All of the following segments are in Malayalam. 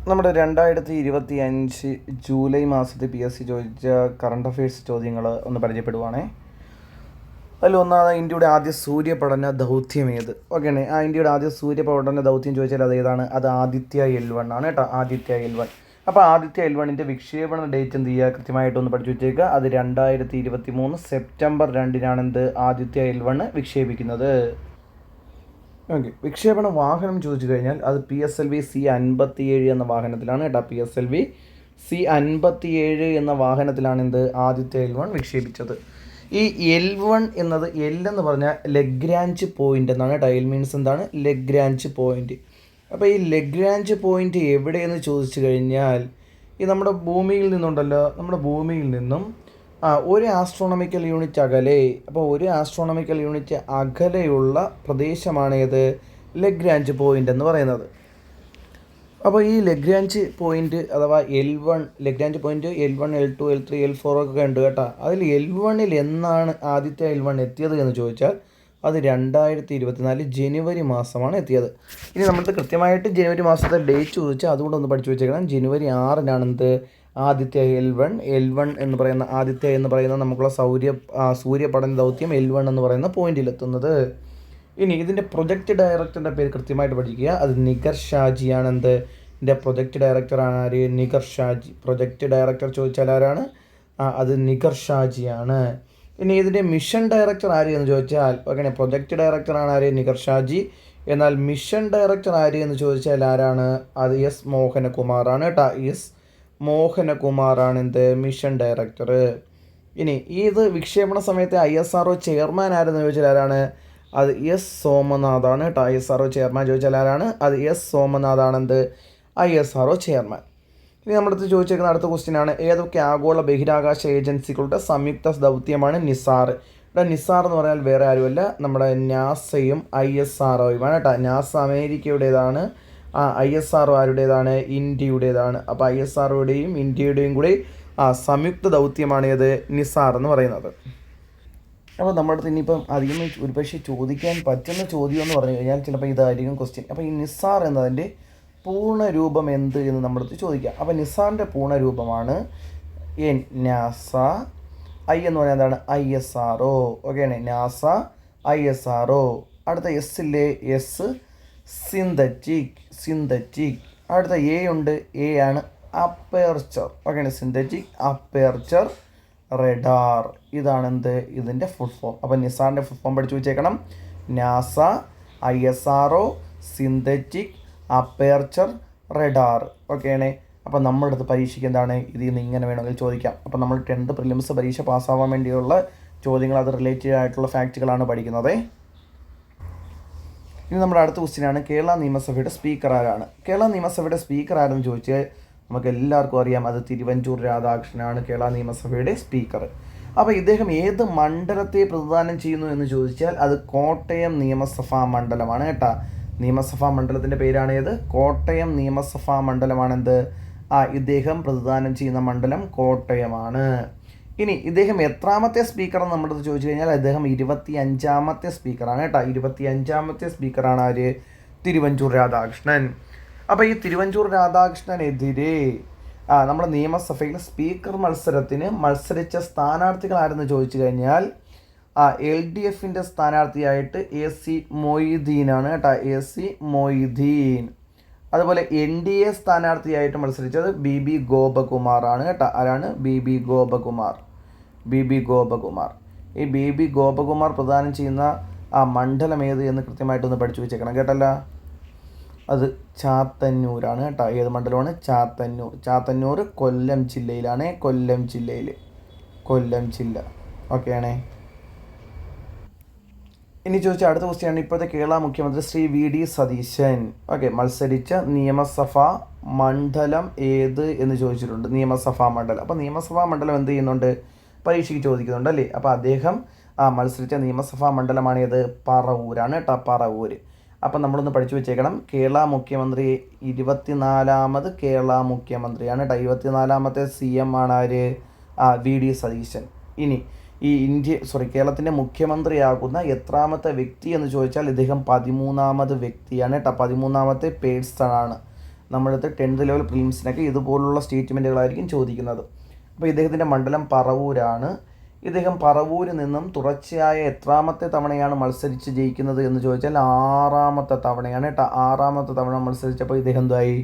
നമ്മുടെ 2025 ജൂലൈ മാസത്തിൽ PSC ചോദിച്ച കറണ്ട് അഫയേഴ്സ് ചോദ്യങ്ങൾ ഒന്ന് പരിചയപ്പെടുവാണേ. അതിലൊന്നാണ് ഇന്ത്യയുടെ ആദ്യ സൂര്യപഠന ദൗത്യം ഏത്? ഓക്കെയാണ്. ഇന്ത്യയുടെ ആദ്യ സൂര്യപഠന ദൗത്യം ചോദിച്ചാൽ അത് ഏതാണ്? അത് ആദിത്യ-L1 ആണ് കേട്ടോ. ആദിത്യ-L1. അപ്പോൾ ആദിത്യ-L1ൻ്റെ വിക്ഷേപണ ഡേറ്റ് എന്ത് ചെയ്യുക? കൃത്യമായിട്ടൊന്ന് പഠിച്ചു വെച്ചേക്കുക. അത് 2023 സെപ്റ്റംബർ 2-നാണ് എന്ത് ആദിത്യ-L1 വിക്ഷേപിക്കുന്നത്. ഓക്കെ. വിക്ഷേപണ വാഹനം ചോദിച്ചു കഴിഞ്ഞാൽ അത് PSLV C-57 എന്ന വാഹനത്തിലാണ് കേട്ടോ. PSLV C-57 എന്ന വാഹനത്തിലാണ് എന്ത് ആദിത്യ-L1 വിക്ഷേപിച്ചത്. ഈ L1 എന്നത് L എന്ന് പറഞ്ഞാൽ ലഗ്രാഞ്ച് പോയിൻ്റ് എന്നാണ് കേട്ടോ. L മീൻസ് എന്താണ്? Lagrange point. അപ്പോൾ ഈ ലഗ്രാഞ്ച് പോയിൻ്റ് എവിടെയെന്ന് ചോദിച്ചു കഴിഞ്ഞാൽ ഈ നമ്മുടെ ഭൂമിയിൽ നിന്നുണ്ടല്ലോ, നമ്മുടെ ഭൂമിയിൽ നിന്നും ഒരു ആസ്ട്രോണമിക്കൽ യൂണിറ്റ് അകലെ, അപ്പോൾ ഒരു ആസ്ട്രോണമിക്കൽ യൂണിറ്റ് അകലെയുള്ള പ്രദേശമാണ് ഏത്? ലഗ്രാഞ്ച് പോയിൻ്റ് എന്ന് പറയുന്നത്. അപ്പോൾ ഈ ലഗ്രാഞ്ച് പോയിൻ്റ് അഥവാ L1, Lagrange point L1, L2, L3, L4 ഒക്കെ ഉണ്ട് കേട്ടോ. അതിൽ L1-ൽ എന്നാണ് ആദിത്യ-L1 എത്തിയത് എന്ന് ചോദിച്ചാൽ അത് 2024 ജനുവരി മാസമാണ് എത്തിയത്. ഇനി നമ്മൾക്ക് കൃത്യമായിട്ട് ജനുവരി മാസത്തെ ഡേറ്റ് ചോദിച്ചാൽ അതുകൊണ്ടൊന്ന് പഠിച്ചു വെച്ചേക്കണം. ജനുവരി 6-നാണ് എന്ത് ആദിത്യ-L1 എന്ന് പറയുന്ന ആദിത്യ എന്ന് പറയുന്ന നമുക്കുള്ള സൂര്യപഠന ദൗത്യം L1 എന്ന് പറയുന്ന പോയിന്റിലെത്തുന്നത്. ഇനി ഇതിൻ്റെ പ്രൊജക്റ്റ് ഡയറക്ടറിൻ്റെ പേര് കൃത്യമായിട്ട് പഠിക്കുക. അത് നിഗർ ഷാജിയാണ്. എന്ത് ഇതിൻ്റെ പ്രൊജക്റ്റ് ഡയറക്ടറാണ് ആര്? നിഗർ ഷാജി. പ്രൊജക്റ്റ് ഡയറക്ടർ ചോദിച്ചാൽ ആരാണ്? അത് നിഗർ ഷാജിയാണ്. ഇനി ഇതിൻ്റെ മിഷൻ ഡയറക്ടർ ആര് എന്ന് ചോദിച്ചാൽ ഓക്കെ, പ്രൊജക്റ്റ് ഡയറക്ടറാണ് ആര്? നിഗർ ഷാജി. എന്നാൽ മിഷൻ ഡയറക്ടർ ആര് എന്ന് ചോദിച്ചാൽ ആരാണ്? അത് S മോഹനകുമാറാണ് കേട്ടോ. S മോഹനകുമാറാണ് എന്ത് മിഷൻ ഡയറക്ടർ. ഇനി ഇത് വിക്ഷേപണ സമയത്തെ ISRO ചെയർമാൻ ആരെന്ന് ചോദിച്ചാൽ ആരാണ്? അത് S സോമനാഥാണ് കേട്ടോ. ISRO ചെയർമാൻ ചോദിച്ചാൽ ആരാണ്? അത് S സോമനാഥാണ് എന്ത് ISRO ചെയർമാൻ. ഇനി നമ്മുടെ അടുത്ത് ചോദിച്ചിരിക്കുന്ന അടുത്ത ക്വസ്റ്റ്യനാണ്, ഏതൊക്കെ ആഗോള ബഹിരാകാശ ഏജൻസികളുടെ സംയുക്ത ദൗത്യമാണ് നിസാർ? ഇവിടെ നിസാർ എന്ന് പറഞ്ഞാൽ വേറെ ആരുമല്ല, നമ്മുടെ നാസയും ISROയുമാണ് കേട്ടോ. നാസ അമേരിക്കയുടേതാണ്. ISRO ആരുടേതാണ്? ഇന്ത്യയുടേതാണ്. അപ്പോൾ ISROയുടെയും ഇന്ത്യയുടെയും കൂടി സംയുക്ത ദൗത്യമാണ് ഏത്? നിസാർ എന്ന് പറയുന്നത്. അപ്പോൾ നമ്മുടെ അടുത്ത് ഇനിയിപ്പം അധികം ഒരുപക്ഷെ ചോദിക്കാൻ പറ്റുന്ന ചോദ്യം എന്ന് പറഞ്ഞു കഴിഞ്ഞാൽ ചിലപ്പോൾ ഇതായിരിക്കും ക്വസ്റ്റ്യൻ. അപ്പോൾ ഈ നിസാർ എന്നതിൻ്റെ പൂർണ്ണരൂപം എന്ത് എന്ന് നമ്മുടെ അടുത്ത് ചോദിക്കാം. അപ്പോൾ നിസാറിൻ്റെ പൂർണ്ണരൂപമാണ് നാസ. I എന്ന് പറഞ്ഞാൽ എന്താണ്? ISRO. ഓക്കെയാണ്. NASA, ISRO. അടുത്ത എസ്സില്ലേ? S synthetic. അടുത്ത A ഉണ്ട്. A ആണ് അപ്പേർച്ചർ. ഓക്കെയാണ്. Synthetic aperture radar. ഇതാണ് എന്ത് ഇതിൻ്റെ ഫുൾ ഫോം. അപ്പോൾ നിസാറിൻ്റെ ഫുൾ ഫോം പഠിച്ചു വെച്ചേക്കണം. NASA, ISRO, synthetic aperture radar. ഓക്കെയാണ്. അപ്പോൾ നമ്മുടെ അടുത്ത് പരീക്ഷയ്ക്ക് എന്താണ് ഇതിൽ നിന്ന് ഇങ്ങനെ വേണമെങ്കിൽ ചോദിക്കാം. അപ്പോൾ നമ്മൾ 10th പ്രിലിംസ് പരീക്ഷ പാസ്സാവാൻ വേണ്ടിയുള്ള ചോദ്യങ്ങൾ, അത് റിലേറ്റഡ് ആയിട്ടുള്ള ഫാക്റ്റുകളാണ് പഠിക്കുന്നത്. ഇനി നമ്മുടെ അടുത്ത ക്വസ്റ്റ്യനാണ്, കേരള നിയമസഭയുടെ സ്പീക്കർ ആരാണ്? കേരള നിയമസഭയുടെ സ്പീക്കർ ആരെന്ന് ചോദിച്ചാൽ നമുക്ക് എല്ലാവർക്കും അറിയാം, അത് തിരുവഞ്ചൂർ രാധാകൃഷ്ണനാണ് കേരള നിയമസഭയുടെ സ്പീക്കർ. അപ്പോൾ ഇദ്ദേഹം ഏത് മണ്ഡലത്തെ പ്രതിദാനം ചെയ്യുന്നു എന്ന് ചോദിച്ചാൽ അത് കോട്ടയം നിയമസഭാ മണ്ഡലമാണ് കേട്ടോ. നിയമസഭാ മണ്ഡലത്തിൻ്റെ പേരാണ് ഏത്? കോട്ടയം നിയമസഭാ മണ്ഡലമാണെന്ത് ഇദ്ദേഹം പ്രതിദാനം ചെയ്യുന്ന മണ്ഡലം കോട്ടയമാണ്. ഇനി ഇദ്ദേഹം എത്രാമത്തെ സ്പീക്കർ എന്ന് നമ്മുടെ അടുത്ത് ചോദിച്ചു കഴിഞ്ഞാൽ അദ്ദേഹം 25ാമത്തെ സ്പീക്കറാണ് കേട്ടോ. 25ാമത്തെ സ്പീക്കറാണ് ആര്? തിരുവഞ്ചൂർ രാധാകൃഷ്ണൻ. അപ്പോൾ ഈ തിരുവഞ്ചൂർ രാധാകൃഷ്ണനെതിരെ നമ്മുടെ നിയമസഭയിൽ സ്പീക്കർ മത്സരത്തിന് മത്സരിച്ച സ്ഥാനാർത്ഥികൾ ആരെന്ന് ചോദിച്ചു കഴിഞ്ഞാൽ LDFൻ്റെ സ്ഥാനാർത്ഥിയായിട്ട് AC മൊയ്തീനാണ് കേട്ടോ. AC മൊയ്തീൻ. അതുപോലെ NDA സ്ഥാനാർത്ഥിയായിട്ട് മത്സരിച്ചത് BB ഗോപകുമാറാണ് കേട്ടോ. ആരാണ്? BB ഗോപകുമാർ. ഈ BB ഗോപകുമാർ പ്രദാനം ചെയ്യുന്ന മണ്ഡലം ഏത് എന്ന് കൃത്യമായിട്ടൊന്ന് പഠിച്ചു വെച്ചേക്കണം കേട്ടല്ലോ. അത് ചാത്തന്നൂരാണ് കേട്ടോ. ഏത് മണ്ഡലമാണ്? ചാത്തന്നൂർ കൊല്ലം ജില്ലയിലാണ്. കൊല്ലം ജില്ല. ഓക്കെയാണേ. ഇനി ചോദിച്ച അടുത്ത ക്വസ്റ്റ്യനാണ്, ഇപ്പോഴത്തെ കേരള മുഖ്യമന്ത്രി ശ്രീ VD സതീശൻ മത്സരിച്ച നിയമസഭാ മണ്ഡലം ഏത് എന്ന് ചോദിച്ചിട്ടുണ്ട്. നിയമസഭാ മണ്ഡലം. അപ്പോൾ നിയമസഭാ മണ്ഡലം എന്ത് ചെയ്യുന്നുണ്ട്? പരീക്ഷയ്ക്ക് ചോദിക്കുന്നുണ്ട് അല്ലേ. അപ്പോൾ അദ്ദേഹം മത്സരിച്ച നിയമസഭാ മണ്ഡലമാണ് ഏത്? പറവൂരാണ് കേട്ടോ. പറവൂർ. അപ്പം നമ്മളൊന്ന് പഠിച്ചു വെച്ചേക്കണം, കേരള മുഖ്യമന്ത്രി 24ാമത് കേരള മുഖ്യമന്ത്രിയാണ് കേട്ടോ. 24ാമത്തെ CM ആണ് ആര്? VD സതീശൻ. ഇനി ഈ കേരളത്തിൻ്റെ മുഖ്യമന്ത്രിയാകുന്ന എത്രാമത്തെ വ്യക്തി എന്ന് ചോദിച്ചാൽ ഇദ്ദേഹം 13ാമത് വ്യക്തിയാണ് കേട്ടോ. 13ാമത്തെ പേഴ്സൺ ആണ്. നമ്മളടുത്ത് 10th ലെവൽ പ്രിലിംസിനൊക്കെ ഇതുപോലുള്ള സ്റ്റേറ്റ്മെൻറ്റുകളായിരിക്കും ചോദിക്കുന്നത്. അപ്പോൾ ഇദ്ദേഹത്തിൻ്റെ മണ്ഡലം പറവൂരാണ്. ഇദ്ദേഹം പറവൂരിൽ നിന്നും തുടർച്ചയായ എത്രാമത്തെ തവണയാണ് മത്സരിച്ച് ജയിക്കുന്നത് എന്ന് ചോദിച്ചാൽ 6ാമത്തെ തവണയാണ് കേട്ടോ. 6ാമത്തെ തവണ മത്സരിച്ചപ്പോൾ ഇദ്ദേഹം എന്തായി?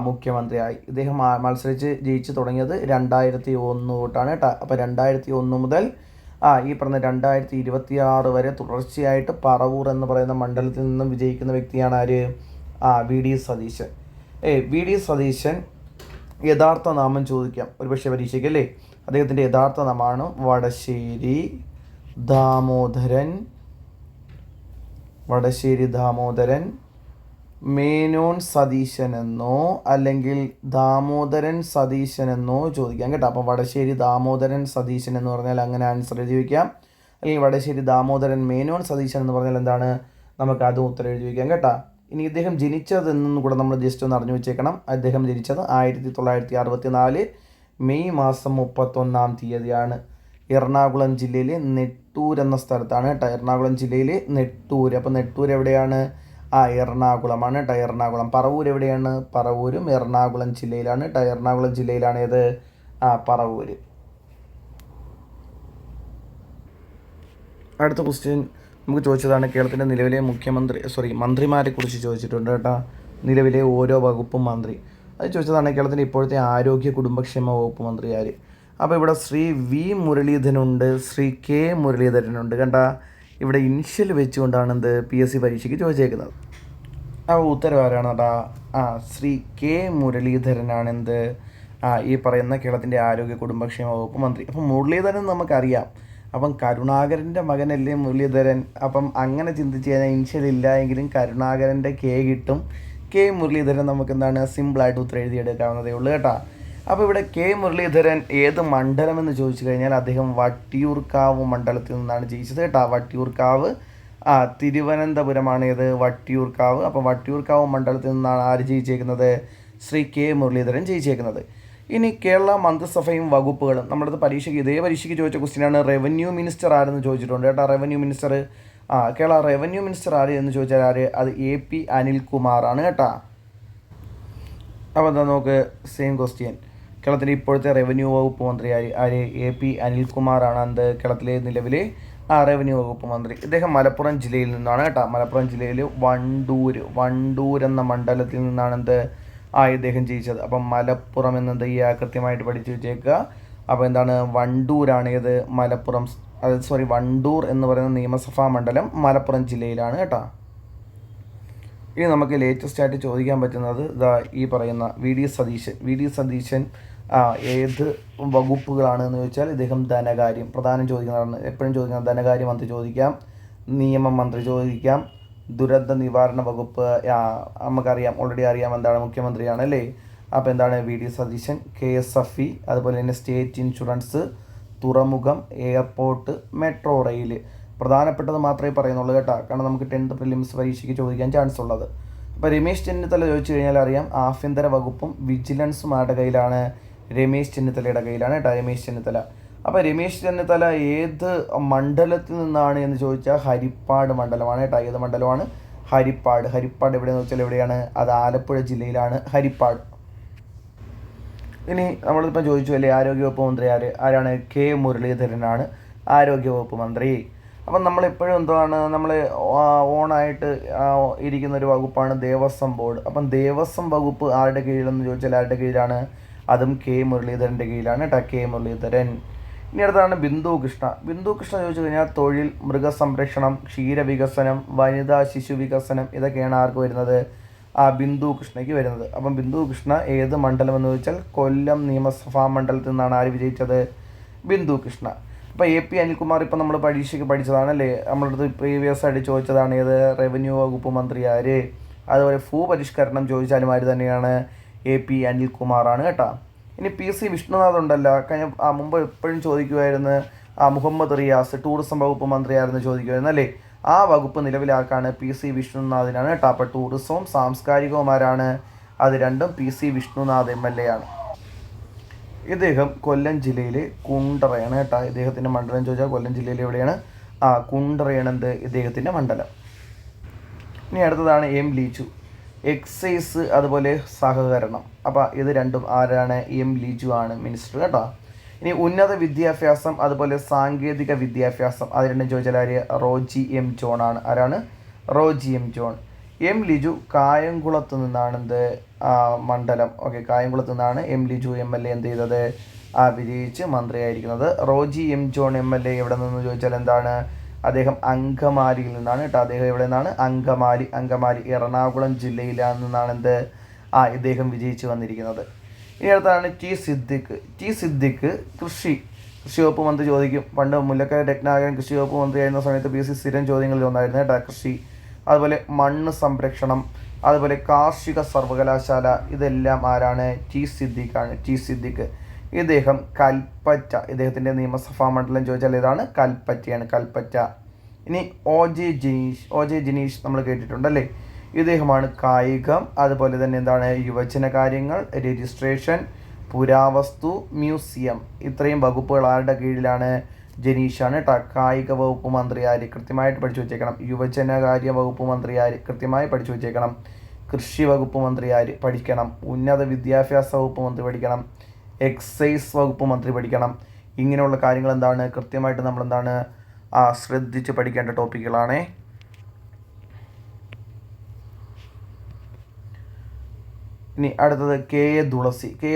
മുഖ്യമന്ത്രിയായി. ഇദ്ദേഹം മത്സരിച്ച് ജയിച്ച് തുടങ്ങിയത് 2001 തൊട്ടാണ് കേട്ടോ. അപ്പോൾ 2001 മുതൽ ഈ പറഞ്ഞ 2026 വരെ തുടർച്ചയായിട്ട് പറവൂർ എന്ന് പറയുന്ന മണ്ഡലത്തിൽ നിന്നും വിജയിക്കുന്ന വ്യക്തിയാണ് ആര്? വി.ഡി. സതീശൻ. വി.ഡി. സതീശൻ യഥാർത്ഥ നാമം ചോദിക്കാം ഒരുപക്ഷെ പരീക്ഷയ്ക്ക് അല്ലേ. അദ്ദേഹത്തിൻ്റെ യഥാർത്ഥ നാമമാണ് വടശ്ശേരി ദാമോദരൻ മേനോൻ സതീശൻ എന്നോ അല്ലെങ്കിൽ ദാമോദരൻ സതീശൻ എന്നോ ചോദിക്കാം കേട്ടോ. അപ്പോൾ വടശ്ശേരി ദാമോദരൻ സതീശൻ എന്ന് പറഞ്ഞാൽ അങ്ങനെ ആൻസർ എഴുതി വയ്ക്കാം. അല്ലെങ്കിൽ വടശ്ശേരി ദാമോദരൻ മേനോൻ സതീശൻ എന്ന് പറഞ്ഞാൽ എന്താണ്? നമുക്ക് അതും ഉത്തരം എഴുതി വയ്ക്കാം കേട്ടോ. ഇനി ഇദ്ദേഹം ജനിച്ചതെന്നും കൂടെ നമ്മൾ ജസ്റ്റ് ഒന്ന് അറിഞ്ഞു വെച്ചേക്കണം. അദ്ദേഹം ജനിച്ചത് 1964 മെയ് മാസം 31-ാം തീയതിയാണ്. എറണാകുളം ജില്ലയിലെ നെട്ടൂർ എന്ന സ്ഥലത്താണ് കേട്ടോ. എറണാകുളം ജില്ലയിലെ നെട്ടൂർ. അപ്പോൾ നെട്ടൂർ എവിടെയാണ്? എറണാകുളമാണ് കേട്ടോ. എറണാകുളം. പറവൂർ എവിടെയാണ്? പറവൂരും എറണാകുളം ജില്ലയിലാണ് കേട്ടോ. എറണാകുളം ജില്ലയിലാണ് ഏത്? പറവൂര്. അടുത്ത ക്വസ്റ്റ്യൻ നമുക്ക് ചോദിച്ചതാണ് കേരളത്തിൻ്റെ നിലവിലെ മന്ത്രിമാരെ കുറിച്ച് ചോദിച്ചിട്ടുണ്ട് കേട്ടോ. നിലവിലെ ഓരോ വകുപ്പും മന്ത്രി അത് ചോദിച്ചതാണ്. കേരളത്തിൻ്റെ ഇപ്പോഴത്തെ ആരോഗ്യ കുടുംബക്ഷേമ വകുപ്പ് മന്ത്രി ആര്? അപ്പോൾ ഇവിടെ ശ്രീ വി മുരളീധരനുണ്ട്, ശ്രീ കെ മുരളീധരനുണ്ട് കണ്ട. ഇവിടെ ഇനിഷ്യൽ വെച്ചുകൊണ്ടാണ് PSC പരീക്ഷയ്ക്ക് ചോദിച്ചേക്കുന്നത്. അപ്പോൾ ഉത്തരം ആരാണ് കേട്ടാ? ശ്രീ കെ മുരളീധരനാണ് ഈ പറയുന്ന കേരളത്തിൻ്റെ ആരോഗ്യ കുടുംബക്ഷേമ വകുപ്പ് മന്ത്രി. അപ്പം മുരളീധരൻ നമുക്കറിയാം. അപ്പം കരുണാകരൻ്റെ മകനല്ലേ മുരളീധരൻ. അപ്പം അങ്ങനെ ചിന്തിച്ച് കഴിഞ്ഞാൽ ഇനിഷ്യൽ ഇല്ല എങ്കിലും കരുണാകരൻ്റെ കെ കിട്ടും. കെ മുരളീധരൻ നമുക്ക് എന്താണ് സിമ്പിളായിട്ട് ഉത്തരം എഴുതിയെടുക്കാവുന്നതേ ഉള്ളൂ കേട്ടോ. അപ്പോൾ ഇവിടെ കെ മുരളീധരൻ ഏത് മണ്ഡലം എന്ന് ചോദിച്ചു കഴിഞ്ഞാൽ അദ്ദേഹം വട്ടിയൂർക്കാവ് മണ്ഡലത്തിൽ നിന്നാണ് ജയിച്ചത് കേട്ടോ. വട്ടിയൂർക്കാവ് തിരുവനന്തപുരമാണ് ഏത്? വട്ടിയൂർക്കാവ്. അപ്പോൾ വട്ടിയൂർക്കാവ് മണ്ഡലത്തിൽ നിന്നാണ് ആര് ജയിച്ചേക്കുന്നത്? ശ്രീ കെ മുരളീധരൻ ജയിച്ചേക്കുന്നത്. ഇനി കേരള മന്ത്രിസഭയും വകുപ്പുകളും നമ്മുടെ അടുത്ത് ഇതേ പരീക്ഷയ്ക്ക് ചോദിച്ച ക്വസ്റ്റ്യനാണ്. റവന്യൂ മിനിസ്റ്റർ ആരെന്ന് ചോദിച്ചിട്ടുണ്ട് കേട്ടോ. Revenue minister Kerala revenue minister ആര് എന്ന് ചോദിച്ചാൽ ആര്? അത് AP അനിൽകുമാറാണ് കേട്ടോ. അപ്പോൾ എന്താ നമുക്ക് സെയിം ക്വസ്റ്റ്യൻ. കേരളത്തിൻ്റെ ഇപ്പോഴത്തെ റവന്യൂ വകുപ്പ് മന്ത്രി ആര്? AP അനിൽകുമാറാണ് കേരളത്തിലെ നിലവിലെ റവന്യൂ വകുപ്പ് മന്ത്രി. ഇദ്ദേഹം മലപ്പുറം ജില്ലയിൽ നിന്നാണ് കേട്ടോ. മലപ്പുറം ജില്ലയിൽ വണ്ടൂർ എന്ന മണ്ഡലത്തിൽ നിന്നാണ് ഇദ്ദേഹം ജയിച്ചത്. അപ്പം മലപ്പുറം എന്നത് കൃത്യമായിട്ട് പഠിച്ചു വെച്ചേക്കുക. അപ്പോൾ എന്താണ്? വണ്ടൂരാണ് ഏത്? വണ്ടൂർ എന്ന് പറയുന്ന നിയമസഭാ മണ്ഡലം മലപ്പുറം ജില്ലയിലാണ് കേട്ടോ. ഇനി നമുക്ക് ലേറ്റസ്റ്റ് ആയിട്ട് ചോദിക്കാൻ പറ്റുന്നത് ഈ പറയുന്ന വി.ഡി. സതീശൻ ഏത് വകുപ്പുകളാണെന്ന് ചോദിച്ചാൽ ഇദ്ദേഹം ധനകാര്യം പ്രധാനം ചോദിക്കുന്നതാണ്. എപ്പോഴും ചോദിക്കുന്നത് ധനകാര്യ മന്ത്രി ചോദിക്കാം, നിയമ മന്ത്രി ചോദിക്കാം, ദുരന്ത നിവാരണ വകുപ്പ് നമുക്കറിയാം, ഓൾറെഡി അറിയാം എന്താണ്, മുഖ്യമന്ത്രിയാണ് അല്ലേ. അപ്പോൾ എന്താണ്? വി.ഡി. സതീശൻ. KSFE, അതുപോലെ തന്നെ സ്റ്റേറ്റ് ഇൻഷുറൻസ്, തുറമുഖം, എയർപോർട്ട്, മെട്രോ റെയിൽ. പ്രധാനപ്പെട്ടത് മാത്രമേ പറയുന്നുള്ളൂ കേട്ടോ. കാരണം നമുക്ക് 10th പ്രിലിംസ് പരീക്ഷയ്ക്ക് ചോദിക്കാൻ ചാൻസ് ഉള്ളത്. അപ്പോൾ രമേശ് ചെന്നിത്തല ചോദിച്ചു കഴിഞ്ഞാൽ അറിയാം ആഭ്യന്തര വകുപ്പും വിജിലൻസും ആരുടെ കയ്യിലാണ്? രമേശ് ചെന്നിത്തലയുടെ കയ്യിലാണ് കേട്ടോ. രമേശ് ചെന്നിത്തല. അപ്പോൾ രമേശ് ചെന്നിത്തല ഏത് മണ്ഡലത്തിൽ നിന്നാണ് എന്ന് ചോദിച്ചാൽ ഹരിപ്പാട് മണ്ഡലമാണ് കേട്ടോ. ഏത് മണ്ഡലമാണ്? ഹരിപ്പാട്. ഹരിപ്പാട് എവിടെയെന്ന് വെച്ചാൽ എവിടെയാണ്? അത് ആലപ്പുഴ ജില്ലയിലാണ് ഹരിപ്പാട്. ഇനി നമ്മളിപ്പോൾ ചോദിച്ചു അല്ലേ ആരോഗ്യവകുപ്പ് മന്ത്രി ആരാണ്? കെ മുരളീധരനാണ് ആരോഗ്യവകുപ്പ് മന്ത്രി. അപ്പം നമ്മളെപ്പോഴും എന്താണ് നമ്മൾ ഓണായിട്ട് ഇരിക്കുന്ന ഒരു വകുപ്പാണ് ദേവസ്വം ബോർഡ്. അപ്പം ദേവസ്വം വകുപ്പ് ആരുടെ കീഴിലെന്ന് ചോദിച്ചാൽ ആരുടെ കീഴിലാണ്? അതും കെ മുരളീധരൻ്റെ കീഴിലാണ് കേട്ടോ. കെ മുരളീധരൻ. ഇനി അടുത്താണ് ബിന്ദു കൃഷ്ണ. ബിന്ദു കൃഷ്ണ ചോദിച്ചു കഴിഞ്ഞാൽ തൊഴിൽ, മൃഗസംരക്ഷണം, ക്ഷീരവികസനം, വനിതാ ശിശു വികസനം ഇതൊക്കെയാണ് ആർക്ക് വരുന്നത്? ബിന്ദു കൃഷ്ണയ്ക്ക് വരുന്നത്. അപ്പം ബിന്ദു കൃഷ്ണ ഏത് മണ്ഡലം എന്ന് ചോദിച്ചാൽ കൊല്ലം നിയമസഭാ മണ്ഡലത്തിൽ നിന്നാണ് ആര് വിജയിച്ചത്? ബിന്ദു കൃഷ്ണ. അപ്പോൾ AP അനിൽകുമാർ ഇപ്പം നമ്മൾ പരീക്ഷയ്ക്ക് പഠിച്ചതാണല്ലേ. നമ്മളടുത്ത് പ്രീവിയസ് ആയിട്ട് ചോദിച്ചതാണ് ഏത്? റവന്യൂ വകുപ്പ് മന്ത്രി ആര്? അതുപോലെ ഭൂപരിഷ്കരണം ചോദിച്ചാലും ആര് തന്നെയാണ്? AP അനിൽകുമാറാണ് കേട്ടോ. ഇനി PC വിഷ്ണുനാഥ് ഉണ്ടല്ലോ, കഴിഞ്ഞ മുമ്പ് എപ്പോഴും ചോദിക്കുമായിരുന്നു മുഹമ്മദ് റിയാസ് ടൂറിസം വകുപ്പ് മന്ത്രിയായിരുന്നു ചോദിക്കുമായിരുന്നു അല്ലേ. ആ വകുപ്പ് നിലവിലാക്കാണ് PC വിഷ്ണുനാഥിനാണ് കേട്ടോ. അപ്പോൾ ടൂറിസവും സാംസ്കാരികവുമാരാണ്? അത് രണ്ടും PC വിഷ്ണുനാഥ് MLA ആണ്. ഇദ്ദേഹം കൊല്ലം ജില്ലയിലെ കുണ്ടറയാണ് കേട്ടോ. ഇദ്ദേഹത്തിൻ്റെ മണ്ഡലം ചോദിച്ചാൽ കൊല്ലം ജില്ലയിൽ എവിടെയാണ്? കുണ്ടറയാണ് ഇദ്ദേഹത്തിൻ്റെ മണ്ഡലം. ഇനി അടുത്തതാണ് M. ലീച്ചു. എക്സൈസ് അതുപോലെ സഹകരണം. അപ്പോൾ ഇത് രണ്ടും ആരാണ്? എം ലിജു ആണ് മിനിസ്റ്റർ കേട്ടോ. ഇനി ഉന്നത വിദ്യാഭ്യാസം അതുപോലെ സാങ്കേതിക വിദ്യാഭ്യാസം അത് രണ്ടും ചോദിച്ചാൽ ആര്? റോജി എം ജോൺ ആണ്. ആരാണ്? Roji M John. M Liju കായംകുളത്ത് നിന്നാണ് മണ്ഡലം. ഓക്കെ, കായംകുളത്ത് നിന്നാണ് എം ലിജു MLA എന്ത് ചെയ്തത്? വിജയിച്ച് മന്ത്രിയായിരിക്കുന്നത്. റോജി എം ജോൺ MLA എവിടെ നിന്ന് ചോദിച്ചാൽ എന്താണ്? അദ്ദേഹം അങ്കമാലിയിൽ നിന്നാണ് കേട്ടോ. അദ്ദേഹം എവിടെ നിന്നാണ്? അങ്കമാലി എറണാകുളം ജില്ലയിലാണ് നിന്നാണ് ഇദ്ദേഹം വിജയിച്ച് വന്നിരിക്കുന്നത്. ഇനി അടുത്താണ് ടി സിദ്ദിഖ് കൃഷി വകുപ്പ് മന്ത്രി ചോദിക്കും. പണ്ട് മുല്ലക്കര രത്നാകരൻ കൃഷി വകുപ്പ് മന്ത്രിയായിരുന്ന സമയത്ത് PSC സ്ഥിരം ചോദ്യങ്ങളിൽ ഒന്നായിരുന്നു കേട്ടോ കൃഷി. അതുപോലെ മണ്ണ് സംരക്ഷണം, അതുപോലെ കാർഷിക സർവകലാശാല, ഇതെല്ലാം ആരാണ്? ടി സിദ്ദിഖ്. ഇദ്ദേഹം കൽപ്പറ്റ, ഇദ്ദേഹത്തിൻ്റെ നിയമസഭാ മണ്ഡലം ചോദിച്ചാൽ ഇതാണ് കൽപ്പറ്റ. ഇനി ഒ ജെ ജിനീഷ് നമ്മൾ കേട്ടിട്ടുണ്ടല്ലേ. ഇദ്ദേഹമാണ് കായികം, അതുപോലെ തന്നെ എന്താണ്? യുവജന കാര്യങ്ങൾ, രജിസ്ട്രേഷൻ, പുരാവസ്തു, മ്യൂസിയം. ഇത്രയും വകുപ്പുകൾ ആരുടെ കീഴിലാണ്? ജനീഷാണ് കേട്ടോ. കായിക വകുപ്പ് മന്ത്രി ആര്? കൃത്യമായിട്ട് പഠിച്ചു വെച്ചേക്കണം. യുവജനകാര്യ വകുപ്പ് മന്ത്രി ആര്? കൃത്യമായി പഠിച്ചു വെച്ചേക്കണം. കൃഷി വകുപ്പ് മന്ത്രി ആര്? പഠിക്കണം. ഉന്നത വിദ്യാഭ്യാസ വകുപ്പ് മന്ത്രി പഠിക്കണം. എക്സൈസ് വകുപ്പ് മന്ത്രി പഠിക്കണം. ഇങ്ങനെയുള്ള കാര്യങ്ങൾ എന്താണ്? കൃത്യമായിട്ട് നമ്മൾ എന്താണ് ശ്രദ്ധിച്ച് പഠിക്കേണ്ട ടോപ്പിക്കുകളാണേ. ഇനി അടുത്തത് കെ എ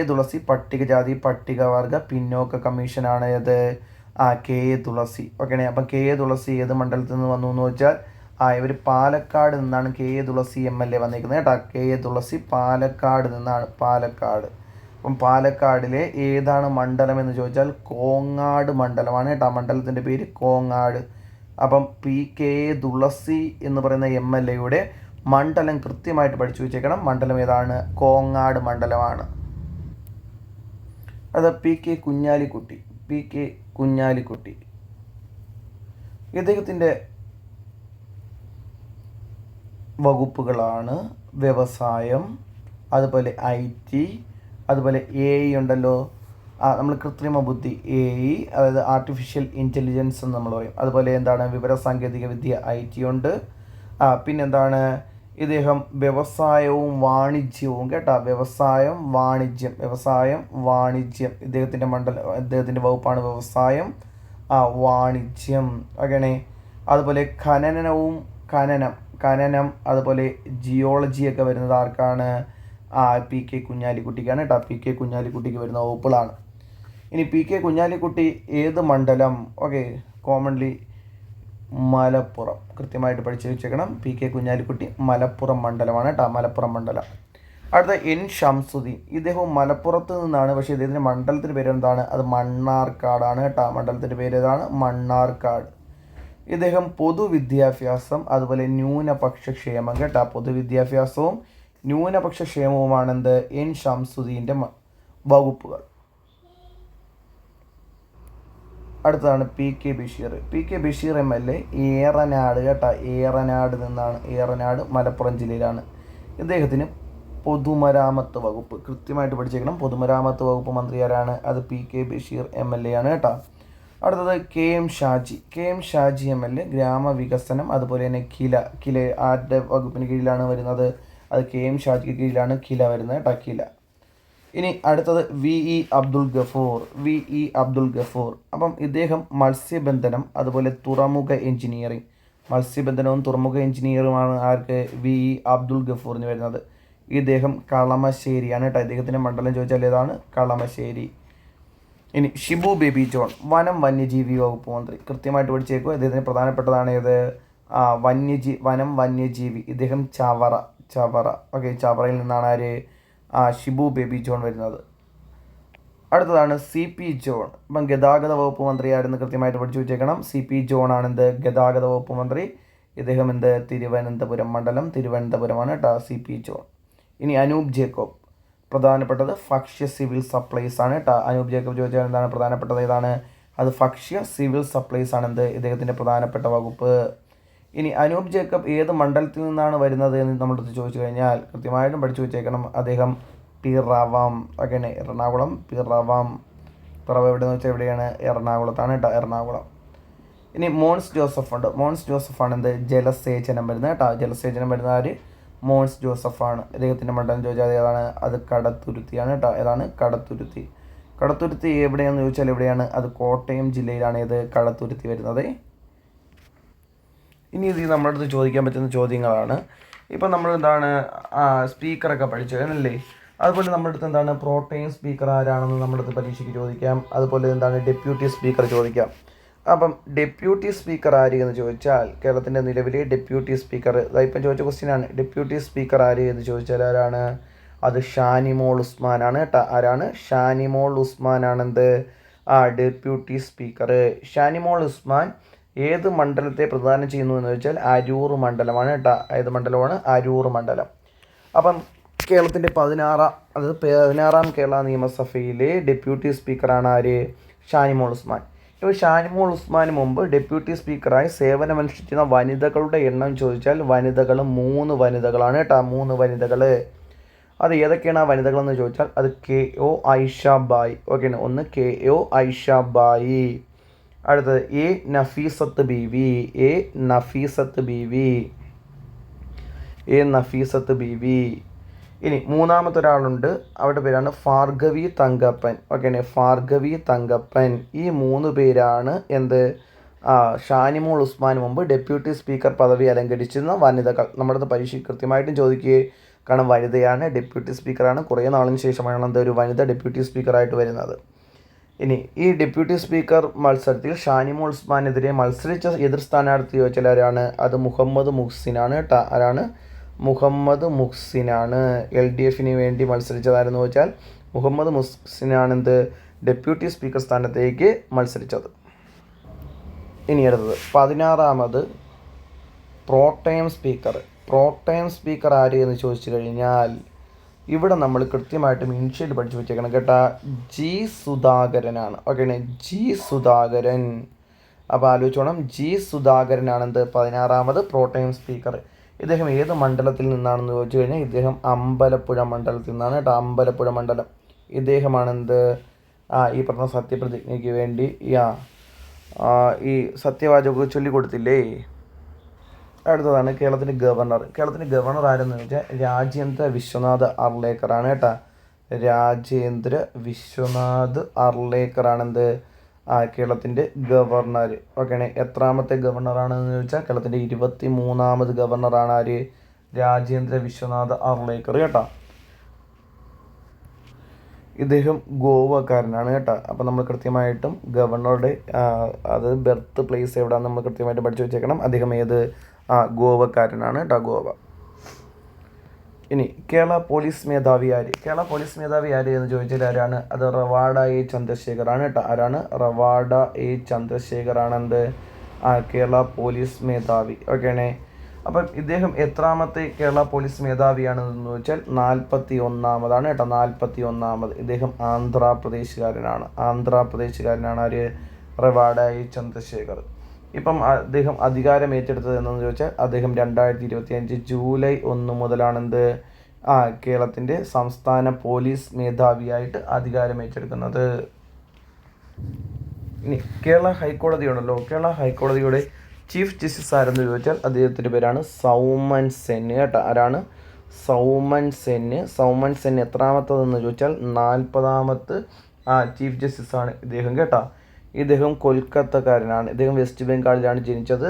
തുളസി പട്ടികജാതി പട്ടികവർഗ പിന്നോക്ക കമ്മീഷനാണ് ഏത്? K A Thulasi. ഓക്കെ, അപ്പം കെ എ തുളസി ഏത് മണ്ഡലത്തിൽ നിന്ന് വന്നു എന്ന് വെച്ചാൽ ഇവർ പാലക്കാട് നിന്നാണ് കെ എ തുളസി MLA വന്നിരിക്കുന്നത് കേട്ടോ. കെ എ തുളസി പാലക്കാട് നിന്നാണ്. അപ്പം പാലക്കാടിലെ ഏതാണ് മണ്ഡലം എന്ന് ചോദിച്ചാൽ കോങ്ങാട് മണ്ഡലമാണ് കേട്ടോ. മണ്ഡലത്തിൻ്റെ പേര് കോങ്ങാട്. അപ്പം കെ എ തുളസി എന്ന് പറയുന്ന MLAയുടെ മണ്ഡലം കൃത്യമായിട്ട് പഠിച്ചു വെച്ചേക്കണം. മണ്ഡലം ഏതാണ്? കോങ്ങാട് മണ്ഡലമാണ്. അത് പി കെ കുഞ്ഞാലിക്കുട്ടി. ഇദ്ദേഹത്തിൻ്റെ വകുപ്പുകളാണ് വ്യവസായം, അതുപോലെ IT, അതുപോലെ AI ഉണ്ടല്ലോ, നമ്മൾ കൃത്രിമ ബുദ്ധി AI, അതായത് ആർട്ടിഫിഷ്യൽ ഇൻ്റലിജൻസ് എന്ന് നമ്മൾ പറയും. അതുപോലെ എന്താണ്? വിവരസാങ്കേതിക വിദ്യ IT ഉണ്ട്. പിന്നെന്താണ്? ഇദ്ദേഹം വ്യവസായവും വാണിജ്യവും കേട്ടോ. വ്യവസായം വാണിജ്യം ഇദ്ദേഹത്തിൻ്റെ വകുപ്പാണ് വ്യവസായം വാണിജ്യം. അങ്ങനെ അതുപോലെ ഖനനം അതുപോലെ ജിയോളജിയൊക്കെ വരുന്നത് ആർക്കാണ്? പി കെ കുഞ്ഞാലിക്കുട്ടിക്കാണ് കേട്ടോ. പി കെ കുഞ്ഞാലിക്കുട്ടിക്ക് വരുന്ന വകുപ്പുകളാണ്. ഇനി പി കെ കുഞ്ഞാലിക്കുട്ടി ഏത് മണ്ഡലം? Okay, commonly Malappuram. കൃത്യമായിട്ട് പഠിച്ചു വെച്ചേക്കണം. പി കെ കുഞ്ഞാലിക്കുട്ടി മലപ്പുറം മണ്ഡലമാണ് കേട്ടോ. മലപ്പുറം മണ്ഡലം. അടുത്ത എൻ ഷംസുദ്ദീൻ. ഇദ്ദേഹം മലപ്പുറത്ത് നിന്നാണ്, പക്ഷേ ഇദ്ദേഹത്തിൻ്റെ മണ്ഡലത്തിൻ്റെ പേര് എന്താണ്? അത് മണ്ണാർക്കാടാണ് കേട്ടോ. മണ്ഡലത്തിൻ്റെ പേര് ഏതാണ്? മണ്ണാർക്കാട്. ഇദ്ദേഹം പൊതുവിദ്യാഭ്യാസം അതുപോലെ ന്യൂനപക്ഷ ക്ഷേമം കേട്ടോ. പൊതുവിദ്യാഭ്യാസവും ന്യൂനപക്ഷ ക്ഷേമവുമാണെന്ത്? എൻ ഷംസുദ്ദീൻ്റെ വകുപ്പുകൾ. അടുത്തതാണ് P K Basheer MLA Eranad കേട്ടോ. ഏറനാട് മലപ്പുറം ജില്ലയിലാണ്. ഇദ്ദേഹത്തിന് പൊതുമരാമത്ത് വകുപ്പ് കൃത്യമായിട്ട് പഠിച്ചേക്കണം. പൊതുമരാമത്ത് വകുപ്പ് മന്ത്രി ആരാണ്? അത് പി കെ ബഷീർ MLA ആണ് കേട്ടോ. അടുത്തത് കെ എം ഷാജി MLA ഗ്രാമവികസനം അതുപോലെ തന്നെ കില ആരുടെ വകുപ്പിന് കീഴിലാണ് വരുന്നത്? അത് കെ എം ഷാജിക്ക് കീഴിലാണ് കില വരുന്നത് കേട്ടോ. കില. ഇനി അടുത്തത് വി ഇ അബ്ദുൽ ഗഫൂർ. അപ്പം ഇദ്ദേഹം മത്സ്യബന്ധനം അതുപോലെ തുറമുഖ എഞ്ചിനീയറിംഗ്. മത്സ്യബന്ധനവും തുറമുഖ എഞ്ചിനീയറുമാണ് ആർക്ക്? വി ഇ അബ്ദുൽ ഗഫൂറിന് വരുന്നത്. ഇദ്ദേഹം കളമശ്ശേരിയാണ് കേട്ടോ. ഇദ്ദേഹത്തിൻ്റെ മണ്ഡലം ചോദിച്ചാൽ ഏതാണ്? കളമശ്ശേരി. ഇനി ഷിബു ബേബി ജോൺ വനം വന്യജീവി വകുപ്പ് മന്ത്രി. കൃത്യമായിട്ട് പഠിച്ചേക്കുക. ഇദ്ദേഹത്തിന് പ്രധാനപ്പെട്ടതാണ് ഏത്? വനം വന്യജീവി. ഇദ്ദേഹം ചവറ. ഓക്കെ, ചവറയിൽ നിന്നാണ് ആര്? ഷിബു ബേബി ജോൺ വരുന്നത്. അടുത്തതാണ് CP ജോൺ. ഇപ്പം ഗതാഗത വകുപ്പ് മന്ത്രി ആയിരുന്നു? കൃത്യമായിട്ട് പഠിച്ചു വെച്ചേക്കണം. CP ജോൺ ആണെന്ത്? ഗതാഗത വകുപ്പ് മന്ത്രി. ഇദ്ദേഹം എന്ത്? തിരുവനന്തപുരം മണ്ഡലം തിരുവനന്തപുരമാണ് കേട്ടോ. CP John. ഇനി അനൂപ് ജേക്കബ്. പ്രധാനപ്പെട്ടത് ഭക്ഷ്യ സിവിൽ സപ്ലൈസ് ആണ് കേട്ടോ. അനൂപ് ജേക്കബ് ചോദിച്ചാൽ എന്താണ് പ്രധാനപ്പെട്ടത്? ഏതാണ്? അത് ഭക്ഷ്യ സിവിൽ സപ്ലൈസ് ആണെന്ത്? ഇദ്ദേഹത്തിൻ്റെ പ്രധാനപ്പെട്ട വകുപ്പ്. ഇനി അനൂപ് ജേക്കബ് ഏത് മണ്ഡലത്തിൽ നിന്നാണ് വരുന്നത് എന്ന് നമ്മളടുത്ത് ചോദിച്ചു കഴിഞ്ഞാൽ കൃത്യമായിട്ടും പഠിച്ചു വെച്ചേക്കണം. അദ്ദേഹം പിറവം. ഓക്കെ, എറണാകുളം പിറവം എവിടെയെന്ന് വെച്ചാൽ എവിടെയാണ്? എറണാകുളത്താണ് കേട്ടോ. എറണാകുളം. ഇനി മോൻസ് ജോസഫ് ഉണ്ട്. മോൻസ് ജോസഫ് ആണ് എന്ത്? ജലസേചനം വരുന്നത് കേട്ടോ. ജലസേചനം വരുന്ന ആര്? മോൻസ് ജോസഫാണ്. ഇദ്ദേഹത്തിൻ്റെ മണ്ഡലം ചോദിച്ചാൽ ഏതാണ്? അത് കടത്തുരുത്തിയാണ് കേട്ടോ. ഏതാണ്? കടത്തുരുത്തി. കടത്തുരുത്തി എവിടെയാണെന്ന് ചോദിച്ചാൽ എവിടെയാണ്? അത് കോട്ടയം ജില്ലയിലാണ് ഇത് കടത്തുരുത്തി വരുന്നത്. ഇനി ഇത് നമ്മുടെ അടുത്ത് ചോദിക്കാൻ പറ്റുന്ന ചോദ്യങ്ങളാണ്. ഇപ്പം നമ്മൾ എന്താണ് സ്പീക്കറൊക്കെ പഠിച്ചു അല്ലേ? അതുപോലെ നമ്മുടെ അടുത്ത് എന്താണ് പ്രോട്ടേം സ്പീക്കർ ആരാണെന്ന് നമ്മുടെ അടുത്ത് പരീക്ഷയ്ക്ക് ചോദിക്കാം. അതുപോലെ എന്താണ് ഡെപ്യൂട്ടി സ്പീക്കർ ചോദിക്കാം. അപ്പം ഡെപ്യൂട്ടി സ്പീക്കർ ആര് എന്ന് ചോദിച്ചാൽ കേരളത്തിൻ്റെ നിലവിലെ ഡെപ്യൂട്ടി സ്പീക്കർ ഇപ്പം ചോദിച്ച ക്വസ്റ്റ്യനാണ്. ഡെപ്യൂട്ടി സ്പീക്കർ ആര് എന്ന് ചോദിച്ചാൽ ആരാണ്? അത് ഷാനിമോൾ ഉസ്മാനാണ് കേട്ടോ. ആരാണ്? ഷാനിമോൾ ഉസ്മാനാണെന്ത് ഡെപ്യൂട്ടി സ്പീക്കർ. ഷാനിമോൾ ഉസ്മാൻ ഏത് മണ്ഡലത്തെ പ്രദാനം ചെയ്യുന്നു എന്ന് ചോദിച്ചാൽ അരൂർ മണ്ഡലമാണ് കേട്ടോ. ഏത് മണ്ഡലമാണ്? അരൂർ മണ്ഡലം. അപ്പം കേരളത്തിൻ്റെ 16ാം കേരള നിയമസഭയിലെ ഡെപ്യൂട്ടി സ്പീക്കറാണ് ആര്? ഷാനിമോൾ ഉസ്മാൻ. ഇപ്പോൾ ഷാനിമോൾ ഉസ്മാന് മുമ്പ് ഡെപ്യൂട്ടി സ്പീക്കറായി സേവനമനുഷ്ഠിക്കുന്ന വനിതകളുടെ എണ്ണം ചോദിച്ചാൽ വനിതകൾ 3 വനിതകളാണ് കേട്ടോ. 3 വനിതകൾ. അത് ഏതൊക്കെയാണ് ആ വനിതകളെന്ന് ചോദിച്ചാൽ അത് KO ഐഷ ബായി. ഓക്കെയാണ്. ഒന്ന് KO ഐഷ ബായി. അടുത്തത് നഫീസത്ത് ബീവി. ഇനി മൂന്നാമത്തെ ഒരാളുണ്ട്, അവരുടെ പേരാണ് ഭാർഗവി തങ്കപ്പൻ. ഓക്കെയാണ്. ഭാർഗവി തങ്കപ്പൻ. ഈ 3 പേരാണ് എന്ത് ഷാനിമോൾ ഉസ്മാൻ മുമ്പ് ഡെപ്യൂട്ടി സ്പീക്കർ പദവി അലങ്കരിച്ചിരുന്ന വനിതകൾ. നമ്മുടെ പരീക്ഷ കൃത്യമായിട്ടും ചോദിക്കുകയും കാരണം വനിതയാണ്, ഡെപ്യൂട്ടി സ്പീക്കറാണ്. കുറേ നാളിന് ശേഷമാണ് ഒരു വനിത ഡെപ്യൂട്ടി സ്പീക്കറായിട്ട് വരുന്നത്. ഇനി ഈ ഡെപ്യൂട്ടി സ്പീക്കർ മത്സരത്തിൽ ഷാനിമോൾ ഉസ്മാനെതിരെ മത്സരിച്ച എതിർ സ്ഥാനാർത്ഥി ചോദിച്ചാൽ ആരാണ്? അത് മുഹമ്മദ് മുഹ്സിനാണ് കേട്ടോ. ആരാണ്? മുഹമ്മദ് മുഹ്സിനാണ്. LDFന് വേണ്ടി മത്സരിച്ചതാരെന്ന് ചോദിച്ചാൽ മുഹമ്മദ് മുഹ്സിനാണെന്ത് ഡെപ്യൂട്ടി സ്പീക്കർ സ്ഥാനത്തേക്ക് മത്സരിച്ചത്. ഇനി അടുത്തത് 16ാമത് പ്രോട്ടേം സ്പീക്കർ ആര് എന്ന് ചോദിച്ചു കഴിഞ്ഞാൽ ഇവിടെ നമ്മൾ കൃത്യമായിട്ടും ഇനിഷ്യൽ പഠിച്ചു വെച്ചേക്കണം കേട്ടോ. G സുധാകരനാണ്. ഓക്കെയാണ്. G സുധാകരൻ. അപ്പോൾ ആലോചിച്ചോണം. G സുധാകരനാണെന്ത് 16ാമത് പ്രോട്ടേം സ്പീക്കർ. ഇദ്ദേഹം ഏത് മണ്ഡലത്തിൽ നിന്നാണെന്ന് ചോദിച്ചു കഴിഞ്ഞാൽ ഇദ്ദേഹം അമ്പലപ്പുഴ മണ്ഡലത്തിൽ നിന്നാണ് കേട്ടോ. അമ്പലപ്പുഴ മണ്ഡലം. ഇദ്ദേഹമാണെന്ത് ഈ പറഞ്ഞ സത്യപ്രതിജ്ഞയ്ക്ക് വേണ്ടി ഈ സത്യവാചകം ചൊല്ലിക്കൊടുത്തില്ലേ? അടുത്തതാണ് കേരളത്തിൻ്റെ ഗവർണർ ആരെന്ന് ചോദിച്ചാൽ രാജേന്ദ്ര വിശ്വനാഥ് അർലേക്കറാണ് കേട്ടോ. രാജേന്ദ്ര വിശ്വനാഥ് അർലേക്കറാണെന്ത് കേരളത്തിൻ്റെ ഗവർണർ. ഓക്കെയാണ്. എത്രാമത്തെ ഗവർണറാണെന്ന് ചോദിച്ചാൽ കേരളത്തിൻ്റെ 23ാമത് ഗവർണറാണ് ആര്? രാജേന്ദ്ര വിശ്വനാഥ് അർലേക്കർ കേട്ടോ. ഇദ്ദേഹം ഗോവക്കാരനാണ് കേട്ടോ. അപ്പോൾ നമ്മൾ കൃത്യമായിട്ടും ഗവർണറുടെ അത് ബർത്ത് പ്ലേസ് എവിടെയാണെന്ന് നമ്മൾ കൃത്യമായിട്ട് പഠിച്ചു വെച്ചേക്കണം. അദ്ദേഹം ഏത് ഗോവക്കാരനാണ് കേട്ടോ. ഗോവ. ഇനി കേരള പോലീസ് മേധാവി ആര് എന്ന് ചോദിച്ചാൽ ആരാണ്? അത് റവാഡ A ചന്ദ്രശേഖറാണ് കേട്ടോ. ആരാണ്? റവാഡ A ചന്ദ്രശേഖറാണെന്ത് കേരള പോലീസ് മേധാവി. ഓക്കെയാണേ. അപ്പം ഇദ്ദേഹം എത്രാമത്തെ കേരള പോലീസ് മേധാവിയാണെന്ന് ചോദിച്ചാൽ 41ാമതാണ് കേട്ടോ. 41ാമത്. ഇദ്ദേഹം ആന്ധ്രാപ്രദേശുകാരനാണ് ആര്? റവാഡ A ചന്ദ്രശേഖർ. ഇപ്പം അദ്ദേഹം അധികാരം ഏറ്റെടുത്തത് എന്നു ചോദിച്ചാൽ അദ്ദേഹം 2025 ജൂലൈ 1 മുതലാണെന്ത് കേരളത്തിൻ്റെ സംസ്ഥാന പോലീസ് മേധാവിയായിട്ട് അധികാരം ഏറ്റെടുക്കുന്നത്. ഇനി കേരള ഹൈക്കോടതി ഉണ്ടല്ലോ. കേരള ഹൈക്കോടതിയുടെ ചീഫ് ജസ്റ്റിസ് ആരെന്ന് ചോദിച്ചാൽ അദ്ദേഹത്തിൻ്റെ പേരാണ് സൗമൻ സെൻ കേട്ടോ. ആരാണ്? സൗമൻ സെൻ. എത്രാമത്തതെന്ന് ചോദിച്ചാൽ 40ാമത്തെ ചീഫ് ജസ്റ്റിസാണ് ഇദ്ദേഹം കേട്ടോ. ഇദ്ദേഹം കൊൽക്കത്തക്കാരനാണ്. ഇദ്ദേഹം വെസ്റ്റ് ബംഗാളിലാണ് ജനിച്ചത്.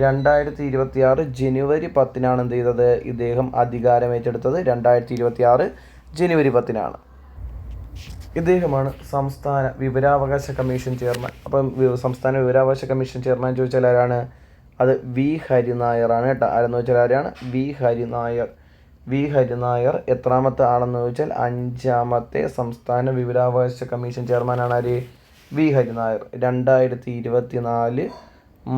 2026 ജനുവരി 10 എന്ത് ചെയ്തത്? ഇദ്ദേഹം അധികാരമേറ്റെടുത്തത് 2026 ജനുവരി 10. ഇദ്ദേഹമാണ് സംസ്ഥാന വിവരാവകാശ കമ്മീഷൻ ചെയർമാൻ. അപ്പം സംസ്ഥാന വിവരാവകാശ കമ്മീഷൻ ചെയർമാൻ ചോദിച്ചാൽ ആരാണ്? അത് V ഹരിനായറാണ് കേട്ടോ. ആരെന്ന് വെച്ചാൽ ആരാണ്? V ഹരിനായർ. എത്രാമത്തെ ആണെന്ന് ചോദിച്ചാൽ 5ാമത്തെ സംസ്ഥാന വിവരാവകാശ കമ്മീഷൻ ചെയർമാനാണ് ആര്? V ഹരിനായർ. 2024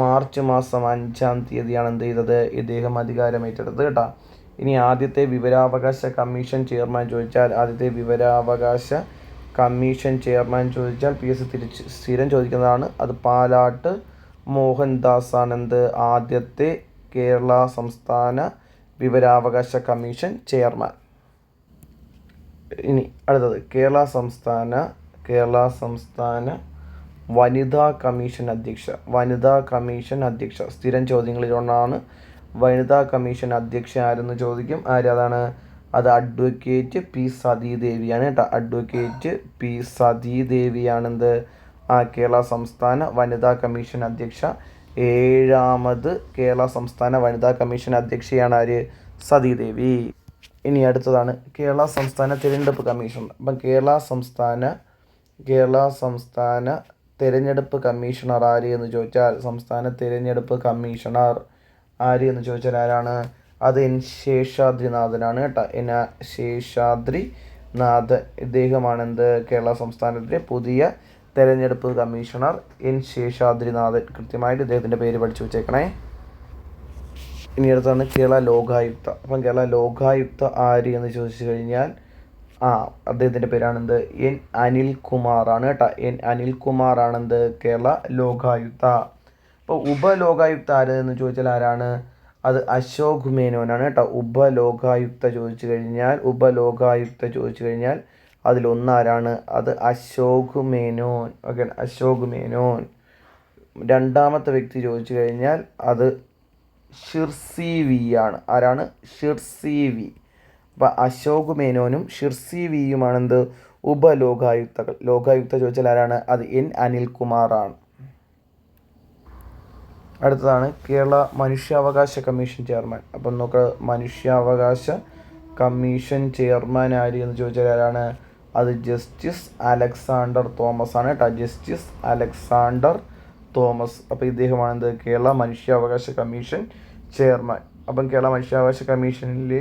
മാർച്ച് മാസം 5-ാം തീയതിയാണ് എന്ത് ചെയ്തത്? ഇദ്ദേഹം അധികാരമേറ്റെടുത്തത് കേട്ടോ. ഇനി ആദ്യത്തെ വിവരാവകാശ കമ്മീഷൻ ചെയർമാൻ ചോദിച്ചാൽ PSC സ്ഥിരം ചോദിക്കുന്നതാണ്. അത് പാലാട്ട് മോഹൻദാസ് ആണെന്ത് ആദ്യത്തെ കേരള സംസ്ഥാന വിവരാവകാശ കമ്മീഷൻ ചെയർമാൻ. ഇനി അടുത്തത് കേരള സംസ്ഥാന വനിതാ കമ്മീഷൻ അധ്യക്ഷ. സ്ഥിരം ചോദ്യങ്ങളിൽ ഒന്നാണ് വനിതാ കമ്മീഷൻ അധ്യക്ഷ ആരെന്ന് ചോദിക്കും. അതാണ് അത് അഡ്വക്കേറ്റ് പി സതീദേവിയാണ് കേട്ടോ. അഡ്വക്കേറ്റ് പി സതീദേവിയാണെന്ത് കേരള സംസ്ഥാന വനിതാ കമ്മീഷൻ അധ്യക്ഷ. 7ാമത് കേരള സംസ്ഥാന വനിതാ കമ്മീഷൻ അധ്യക്ഷയാണ് ആര്? സതീദേവി. ഇനി അടുത്തതാണ് കേരള സംസ്ഥാന തിരഞ്ഞെടുപ്പ് കമ്മീഷൻ. അപ്പം കേരള സംസ്ഥാന തിരഞ്ഞെടുപ്പ് കമ്മീഷണർ ആര് എന്ന് ചോദിച്ചാൽ സംസ്ഥാന തിരഞ്ഞെടുപ്പ് കമ്മീഷണർ ആര് എന്ന് ചോദിച്ചാൽ ആരാണ്? അത് എൻ ശേഷാദ്രിനാഥനാണ് കേട്ടോ. ശേഷാദ്രിനാഥ് ഇദ്ദേഹമാണെന്ത് കേരള സംസ്ഥാനത്തിലെ പുതിയ തെരഞ്ഞെടുപ്പ് കമ്മീഷണർ എൻ ശേഷാദ്രിനാഥൻ. കൃത്യമായിട്ട് ഇദ്ദേഹത്തിൻ്റെ പേര് പഠിച്ചു വെച്ചേക്കണേ. ഇനി അടുത്താണ് കേരള ലോകായുക്ത. അപ്പം കേരള ലോകായുക്ത ആര് എന്ന് ചോദിച്ചു കഴിഞ്ഞാൽ അദ്ദേഹത്തിൻ്റെ പേരാണെന്ത് എൻ അനിൽകുമാറാണ് കേട്ടോ. എൻ അനിൽകുമാറാണെന്ത് കേരള ലോകായുക്ത. അപ്പോൾ ഉപലോകായുക്ത ആര് എന്ന് ചോദിച്ചാൽ ആരാണ്? അത് അശോക് മേനോനാണ് കേട്ടോ. ഉപലോകായുക്ത ചോദിച്ചു കഴിഞ്ഞാൽ അതിലൊന്നാരാണ്? അത് അശോക് മേനോൻ. ഓക്കെ, അശോക് മേനോൻ. രണ്ടാമത്തെ വ്യക്തി ചോദിച്ചു കഴിഞ്ഞാൽ അത് ഷിർസി വി ആണ്. ആരാണ്? ഷിർസി വി. അപ്പം അശോക് മേനോനും ഷിർസി വിയുമാണെന്ത് ഉപലോകായുക്തകൾ. ലോകായുക്ത ചോദിച്ചാൽ ആരാണ്? അത് എൻ അനിൽകുമാറാണ്. അടുത്തതാണ് കേരള മനുഷ്യാവകാശ കമ്മീഷൻ ചെയർമാൻ. അപ്പം നമുക്ക് മനുഷ്യാവകാശ കമ്മീഷൻ ചെയർമാൻ ആര് എന്ന് ചോദിച്ചാൽ ആരാണ്? അത് ജസ്റ്റിസ് അലക്സാണ്ടർ തോമസ് ആണ് കേട്ടോ. Justice Alexander Thomas. അപ്പോൾ ഇദ്ദേഹമാണെന്ത് കേരള മനുഷ്യാവകാശ കമ്മീഷൻ ചെയർമാൻ. അപ്പം കേരള മനുഷ്യാവകാശ കമ്മീഷനിൽ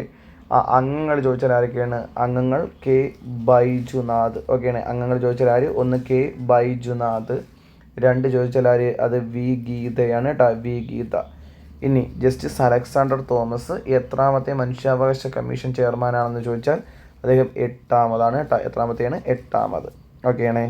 അംഗങ്ങൾ ചോദിച്ചാൽ ആരൊക്കെയാണ്? അംഗങ്ങൾ കെ ബൈജുനാഥ്. ഓക്കെയാണ്. അംഗങ്ങൾ ചോദിച്ചാൽ ആര്? ഒന്ന് കെ ബൈജുനാഥ്. 2 ചോദിച്ചാൽ ആര്? അത് വി ഗീതയാണ് കേട്ടോ. വി ഗീത. ഇനി ജസ്റ്റിസ് അലക്സാണ്ടർ തോമസ് എത്രാമത്തെ മനുഷ്യാവകാശ കമ്മീഷൻ ചെയർമാനാണെന്ന് ചോദിച്ചാൽ അദ്ദേഹം 8ാമതാണ് കേട്ടോ. എത്രാമത്തെയാണ്? 8ാമത്. ഓക്കെയാണേ.